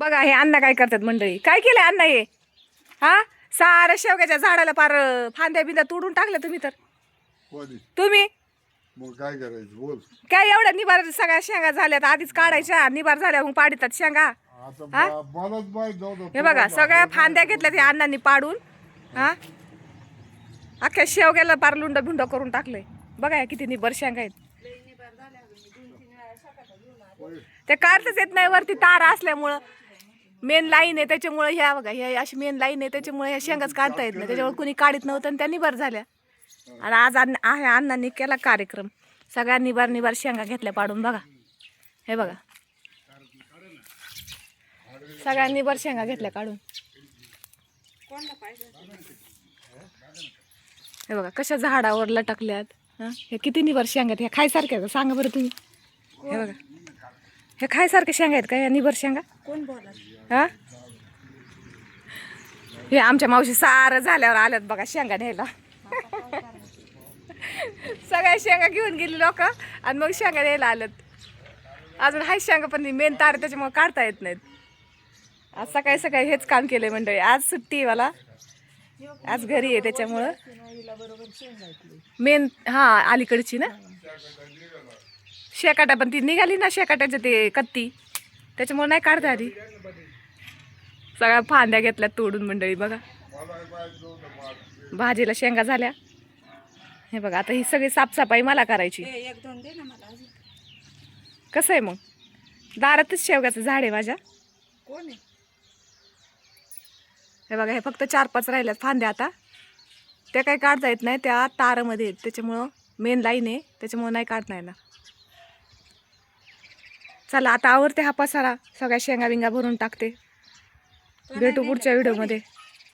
बघा हे अण्णा काय करतात मंडळी, काय केलंय अण्णा हे? हा, साऱ्या शेवग्याच्या झाडाला पार फांद्या बिंद्या तोडून टाकल्या तुम्ही तर. तुम्ही मग काय करायचं बोल. काय एवढ्या निबार सगळ्या शेंगा झाल्यात, आधीच काढायच्या, निबार झाल्या मग पाडतात शेंगा. आता मलाच माहित नव्हतं. हे बघा सगळ्या फांद्या घेतल्यात या अण्णांनी पाडून. हा, अख्ख्या शेवग्याला पार लुंड भुंड करून टाकलंय. बघा या किती निबर शेंगा आहेत. ते काढताच येत नाही, वरती तार असल्यामुळं मेन लाईन आहे त्याच्यामुळे. ह्या बघा ह्या अशी मेन लाईन आहे त्याच्यामुळे ह्या शेंगाच काढता येत नाही, त्याच्यामुळे कुणी काढत नव्हतं आणि त्या निबार झाल्या. आणि आज अण्णांनी केला कार्यक्रम, सगळ्या निबार निबार शेंगा घेतल्या पाडून. बघा हे बघा सगळ्या निबार शेंगा घेतल्या काढून. हे बघा कशा झाडावर लटकल्यात. हे किती निबार शेंगा आहेत, हे खायसारख्या सांगा बरं तुम्ही. हे बघा हे खायसारखे शेंगा आहेत का या निबार शेंगा? कोण बोला? हा, हे आमच्या मावशी सारं झाल्यावर आल्यात बघा शेंगा न्यायला. सगळ्या शेंगा घेऊन गेली लोक आणि मग शेंगा न्यायला आल्यात. अजून हाय शेंगा पण मेन तार त्याच्यामुळे काढता येत नाहीत. आज सकाळी सकाळी हेच काम केलंय मंडळी. आज सुट्टी मला, आज घरी आहे त्याच्यामुळं. मेन हा अलीकडची ना शेकाटा, पण ती निघाली ना शेकाट्याचं ते कत्ती, त्याच्यामुळे नाही काढता आली. सगळ्या फांद्या घेतल्यात तोडून मंडळी. बघा भाजीला शेंगा झाल्या. हे बघा आता ही सगळी साफसफाई मला करायची. कसं आहे मग, दारातच शेवग्याचं झाड आहे माझ्या. कोण आहे? हे बघा हे फक्त 4-5 राहिल्यात फांद्या. आता त्या काही काढता येत नाही, त्या तारामध्ये आहेत त्याच्यामुळं, मेन लाईन आहे त्याच्यामुळं नाही काढता येणार. चला आता आवरते हा पसारा, सगळ्या शेंगा बिंगा भरून टाकते. भेटू पुढच्या व्हिडिओमध्ये.